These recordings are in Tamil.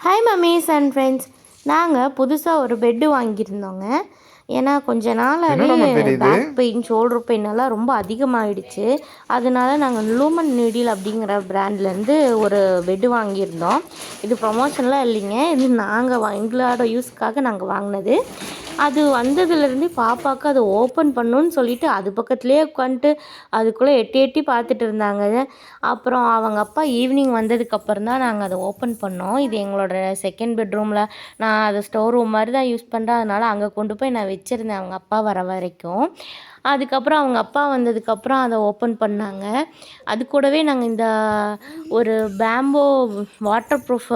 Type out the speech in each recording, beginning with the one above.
Hi mummies and friends. நாங்கள் புதுசாக ஒரு பெட்டு வாங்கியிருந்தோங்க. ஏன்னா கொஞ்ச நாளாகவே பேக் பெயின் ஷோல்டர் பெயின் எல்லாம் ரொம்ப அதிகமாகிடுச்சு. அதனால நாங்கள் லூமன் நீடில் அப்படிங்கிற பிராண்ட்லேருந்து ஒரு பெட்டு வாங்கியிருந்தோம். இது ப்ரொமோஷன்லாம் இல்லைங்க, இது நாங்கள் எங்களோட யூஸ்க்காக நாங்கள் வாங்கினது. அது வந்ததுலேருந்து பாப்பாவுக்கு அதை ஓப்பன் பண்ணணுன்னு சொல்லிட்டு அது பக்கத்துலேயே உட்காந்துட்டு அதுக்குள்ளே எட்டி எட்டி பார்த்துட்டு இருந்தாங்க. அப்புறம் அவங்க அப்பா ஈவினிங் வந்ததுக்கப்புறம் தான் நாங்கள் அதை ஓப்பன் பண்ணோம். இது எங்களோட செகண்ட் பெட்ரூமில் நான் அதை ஸ்டோர் ரூம் மாதிரி தான் யூஸ் பண்ணுறேன். அதனால் அங்கே கொண்டு போய் நான் வச்சுருந்தேன் அவங்க அப்பா வர வரைக்கும். அதுக்கப்புறம் அவங்க அப்பா வந்ததுக்கப்புறம் அதை ஓப்பன் பண்ணாங்க. அது கூடவே நாங்கள் இந்த ஒரு பேம்போ வாட்டர் ப்ரூஃப்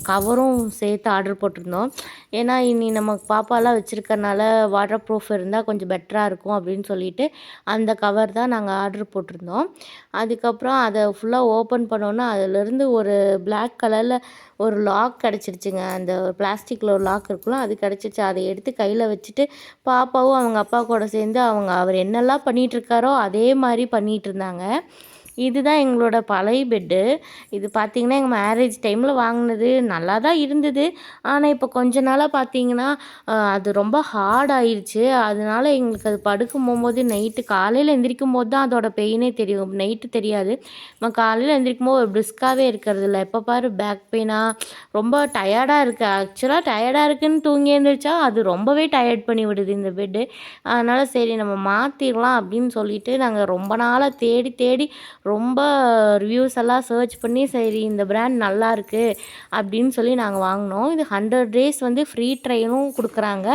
கவரும் சேர்த்து ஆர்டர் போட்டிருந்தோம். ஏன்னா இனி நம்ம பாப்பாலாம் வச்சுருக்கறனால வாட்டர் ப்ரூஃப் இருந்தால் கொஞ்சம் பெட்டராக இருக்கும் அப்படின்னு சொல்லிட்டு அந்த கவர் தான் நாங்கள் ஆர்டர் போட்டிருந்தோம். அதுக்கப்புறம் அதை ஃபுல்லாக ஓப்பன் பண்ணோன்னா அதிலேருந்து ஒரு பிளாக் கலரில் ஒரு லாக் கிடச்சிருச்சுங்க. அந்த பிளாஸ்டிக்கில் ஒரு லாக் இருக்குல்ல, அது கிடச்சிருச்சு. அதை எடுத்து கையில் வச்சுட்டு பாப்பாவும் அவங்க அப்பா கூட சேர்ந்து அவர் என்னெல்லாம் பண்ணிகிட்ருக்காரோ அதே மாதிரி பண்ணிகிட்டு இருந்தாங்க. இதுதான் எங்களோட பழைய பெட்டு. இது பார்த்திங்கன்னா எங்கள் மேரேஜ் டைமில் வாங்கினது. நல்லா தான் இருந்தது. ஆனால் இப்போ கொஞ்ச நாளாக பார்த்திங்கன்னா அது ரொம்ப ஹார்ட் ஆயிடுச்சு. அதனால எங்களுக்கு அது படுக்கும் போகும்போது நைட்டு காலையில் எந்திரிக்கும் போது தான் அதோட பெயினே தெரியும், நைட்டு தெரியாது. நம்ம காலையில் எந்திரிக்கும் போது ஒரு பிரிஸ்காகவே இருக்கிறது இல்லை. எப்போ பாரு பேக் பெயினாக ரொம்ப டயர்டாக இருக்குது. ஆக்சுவலாக டயர்டாக இருக்குதுன்னு தூங்கி எழுந்திரிச்சா அது ரொம்பவே டயர்ட் பண்ணி விடுது இந்த பெட்டு. அதனால் சரி நம்ம மாற்றிடலாம் அப்படின்னு சொல்லிட்டு நாங்கள் ரொம்ப நாளாக தேடி தேடி ரொம்ப ரிவ்யூஸ் எல்லாம் சர்ச் பண்ணி சரி இந்த பிராண்ட் நல்லாயிருக்கு அப்படின்னு சொல்லி நாங்கள் வாங்கினோம். இது 100 டேஸ் வந்து ஃப்ரீ ட்ரையலும் கொடுக்குறாங்க.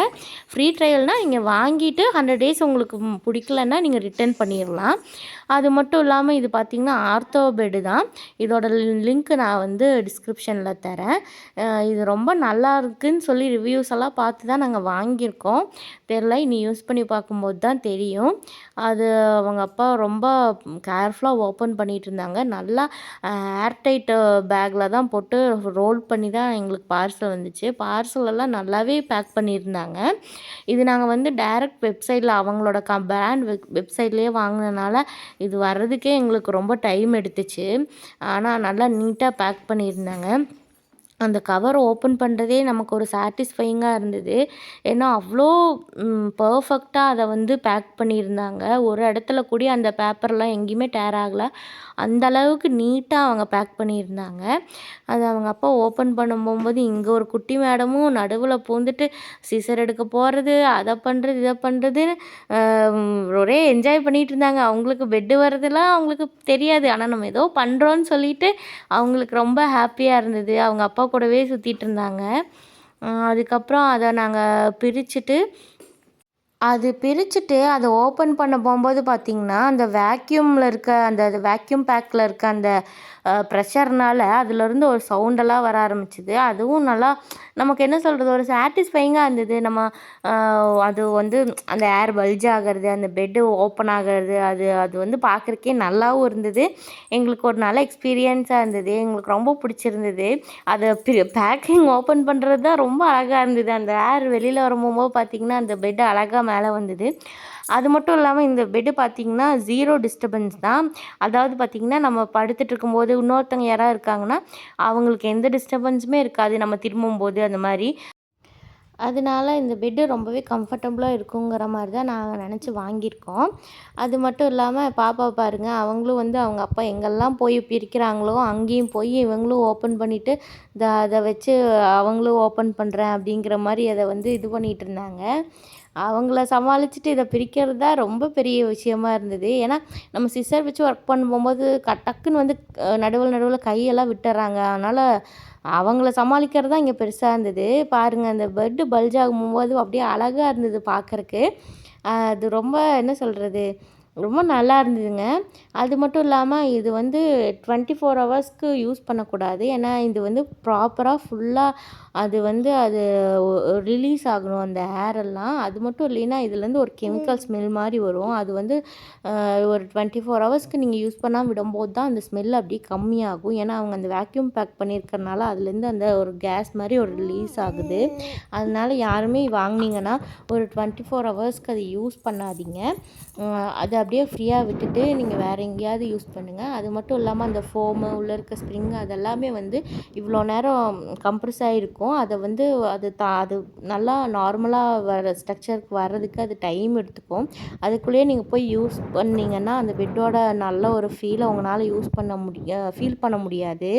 ஃப்ரீ ட்ரையல்னால் நீங்கள் வாங்கிட்டு 100 டேஸ் உங்களுக்கு பிடிக்கலன்னா நீங்கள் ரிட்டர்ன் பண்ணிடலாம். அது மட்டும் இல்லாமல் இது பார்த்திங்கன்னா ஆர்த்தோ பெட்டு தான். இதோட லிங்க்கு நான் வந்து டிஸ்கிரிப்ஷனில் தரேன். இது ரொம்ப நல்லா இருக்குதுன்னு சொல்லி ரிவ்யூஸ் எல்லாம் பார்த்து தான் நாங்கள் வாங்கியிருக்கோம். தெரில, இனி யூஸ் பண்ணி பார்க்கும்போது தான் தெரியும். அது அவங்க அப்பா ரொம்ப கேர்ஃபுல்லாக ஓப்பன் பண்ணிகிட்டு இருந்தாங்க. நல்லா ஏர்டைட் பேக்கில் தான் போட்டு ரோல் பண்ணி தான் எங்களுக்கு பார்சல் வந்துச்சு. பார்சலெல்லாம் நல்லாவே பேக் பண்ணியிருந்தாங்க. இது நாங்கள் வந்து டைரக்ட் வெப்சைட்டில் அவங்களோட பிராண்ட் வெப்சைட்லேயே வாங்கினனால இது வர்றதுக்கே எங்களுக்கு ரொம்ப டைம் எடுத்துச்சு. ஆனால் நல்லா நீட்டாக பேக் பண்ணியிருந்தாங்க. அந்த கவர் ஓப்பன் பண்ணுறதே நமக்கு ஒரு சாட்டிஸ்ஃபையிங்காக இருந்தது. ஏன்னா அவ்வளோ பர்ஃபெக்டாக அதை வந்து பேக் பண்ணியிருந்தாங்க. ஒரு இடத்துல கூடி அந்த பேப்பர்லாம் எங்கேயுமே டேர் ஆகலை. அந்த அளவுக்கு நீட்டாக அவங்க பேக் பண்ணியிருந்தாங்க. அது அவங்க அப்பா ஓப்பன் பண்ண போகும்போது இங்கே ஒரு குட்டி மேடமும் நடுவில் பூந்துட்டு சிசர் எடுக்க போகிறது, அதை பண்ணுறது இதை பண்ணுறதுன்னு ஒரே என்ஜாய் பண்ணிகிட்டு இருந்தாங்க. அவங்களுக்கு பெட்டு வர்றதுலாம் அவங்களுக்கு தெரியாது. ஆனால் நம்ம ஏதோ பண்ணுறோன்னு சொல்லிட்டு அவங்களுக்கு ரொம்ப ஹாப்பியாக இருந்தது. அவங்க அப்பா கூடவே சுற்றிட்டு இருந்தாங்க. அதுக்கப்புறம் அதை நாங்கள் பிரிச்சுட்டு அதை ஓப்பன் பண்ண போகும்போது பார்த்திங்கன்னா அந்த வேக்யூமில் இருக்க அந்த வேக்யூம் பேக்கில் இருக்க அந்த ப்ரெஷர்னால் அதுலேருந்து ஒரு சவுண்டெல்லாம் வர ஆரம்பிச்சிது. அதுவும் நல்லா நமக்கு என்ன சொல்கிறது, ஒரு சாட்டிஸ்ஃபையிங்காக இருந்தது. நம்ம அது வந்து அந்த ஏர் பல்ஜ் ஆகிறது, அந்த பெட்டு ஓப்பன் ஆகிறது, அது வந்து பார்க்குறக்கே நல்லாவும் இருந்தது. எங்களுக்கு ஒரு நல்ல எக்ஸ்பீரியன்ஸாக இருந்தது. எங்களுக்கு ரொம்ப பிடிச்சிருந்தது. அதை பேக்கிங் ஓப்பன் பண்ணுறது தான் ரொம்ப அழகாக இருந்தது. அந்த ஏர் வெளியில் வரும்போது பார்த்திங்கன்னா அந்த பெட்டு அழகாக மேலே வந்தது. அது மட்டும் இல்லாமல் இந்த பெட்டு பார்த்திங்கன்னா 0 டிஸ்டர்பன்ஸ் தான். அதாவது பார்த்திங்கன்னா நம்ம படுத்துட்டு இருக்கும்போது இன்னொருத்தவங்க யாராவது இருக்காங்கன்னா அவங்களுக்கு எந்த டிஸ்டர்பன்ஸுமே இருக்காது நம்ம திரும்பும்போது அந்த மாதிரி. அதனால இந்த பெட்டு ரொம்பவே கம்ஃபர்டபுளாக இருக்குங்கிற மாதிரி தான் நாங்கள் நினச்சி வாங்கியிருக்கோம். அது மட்டும் இல்லாமல் பாப்பா பாருங்கள், அவங்களும் வந்து அவங்க அப்பா எங்கெல்லாம் போய் பிரிக்கிறாங்களோ அங்கேயும் போய் இவங்களும் ஓப்பன் பண்ணிவிட்டு அதை வச்சு அவங்களும் ஓப்பன் பண்ணுறேன் அப்படிங்கிற மாதிரி அதை வந்து இது பண்ணிகிட்டு இருந்தாங்க. அவங்கள சமாளிச்சுட்டு இதை பிரிக்கிறது தான் ரொம்ப பெரிய விஷயமா இருந்தது. ஏன்னா நம்ம சிசர் வச்சு ஒர்க் பண்ண போகும்போது டக்குன்னு வந்து நடுவில் கையெல்லாம் விட்டுறாங்க. அதனால் அவங்கள சமாளிக்கிறது தான் இங்கே பெருசாக இருந்தது. பாருங்கள், அந்த பெட்டு பல்ஜ் ஆகும்போது அப்படியே அழகாக இருந்தது பார்க்குறக்கு. அது ரொம்ப என்ன சொல்கிறது, ரொம்ப நல்லா இருந்ததுங்க. அது மட்டும் இல்லாமல் இது வந்து 24 ஹவர்ஸ்க்கு யூஸ் பண்ணக்கூடாது. ஏன்னா இது வந்து ப்ராப்பராக ஃபுல்லாக அது வந்து ரிலீஸ் ஆகணும் அந்த ஏரெல்லாம். அது மட்டும் இல்லைன்னா இதுலேருந்து ஒரு கெமிக்கல் ஸ்மெல் மாதிரி வரும். அது வந்து ஒரு 24 ஹவர்ஸ்க்கு நீங்கள் யூஸ் பண்ணாமல் விடும்போது தான் அந்த ஸ்மெல் அப்படியே கம்மியாகும். ஏன்னா அவங்க அந்த வேக்யூம் பேக் பண்ணியிருக்கறனால அதுலேருந்து அந்த ஒரு கேஸ் மாதிரி ஒரு ரிலீஸ் ஆகுது. அதனால் யாருமே வாங்கினீங்கன்னா ஒரு 24 ஹவர்ஸ்க்கு அதை யூஸ் பண்ணாதீங்க. அதை அப்படியே ஃப்ரீயாக விட்டுட்டு நீங்கள் வேறு எங்கேயாவது யூஸ் பண்ணுங்கள். அது மட்டும் இல்லாமல் அந்த ஃபோமு உள்ளே இருக்க ஸ்ப்ரிங் அதெல்லாமே வந்து இவ்வளோ நேரம் கம்ப்ரெஸ் ஆகிருக்கும். அதை வந்து அது நல்லா நார்மலாக வர ஸ்ட்ரக்சருக்கு வர்றதுக்கு அது டைம் எடுத்துக்கும். அதுக்குள்ளேயே நீங்கள் போய் யூஸ் பண்ணிங்கன்னா அந்த பெட்டோட நல்ல ஒரு ஃபீலை உங்களால் ஃபீல் பண்ண முடியாது.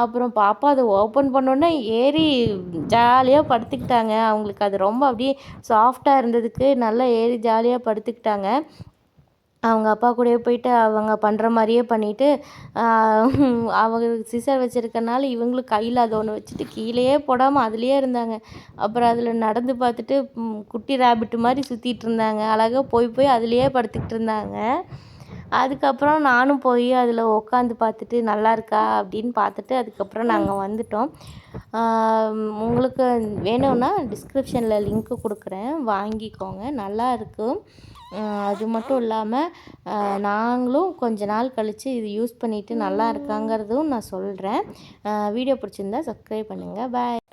அப்புறம் பாப்பா அதை ஓப்பன் பண்ணோன்னே ஏறி ஜாலியாக படுத்துக்கிட்டாங்க. அவங்களுக்கு அது ரொம்ப அப்படியே சாஃப்டாக இருந்ததுக்கு நல்லா ஏறி ஜாலியாக படுத்துக்கிட்டாங்க. அவங்க அப்பா கூடயே போயிட்டு அவங்க பண்ணுற மாதிரியே பண்ணிவிட்டு அவங்க சிசர் வச்சுருக்கனால இவங்களும் கையில் அதை ஒன்று வச்சுட்டு கீழேயே போடாமல் அதுலேயே இருந்தாங்க. அப்புறம் அதில் நடந்து பார்த்துட்டு குட்டி ரேபிட்டு மாதிரி சுற்றிட்டு இருந்தாங்க. அழகாக போய் அதுலேயே படுத்துக்கிட்டு இருந்தாங்க. அதுக்கப்புறம் நானும் போய் அதில் உட்காந்து பார்த்துட்டு நல்லா இருக்கா அப்படின்னு பார்த்துட்டு அதுக்கப்புறம் நாங்கள் வந்துட்டோம். உங்களுக்கு வேணும்னா டிஸ்கிரிப்ஷனில் லிங்க்கு கொடுக்குறேன், வாங்கிக்கோங்க, நல்லா இருக்கும். அது மட்டும் இல்லாமல் நாங்களும் கொஞ்ச நாள் கழித்து இது யூஸ் பண்ணிவிட்டு நல்லா இருக்காங்கிறதும் நான் சொல்கிறேன். வீடியோ பிடிச்சிருந்தா சப்ஸ்கிரைப் பண்ணுங்கள். பாய்.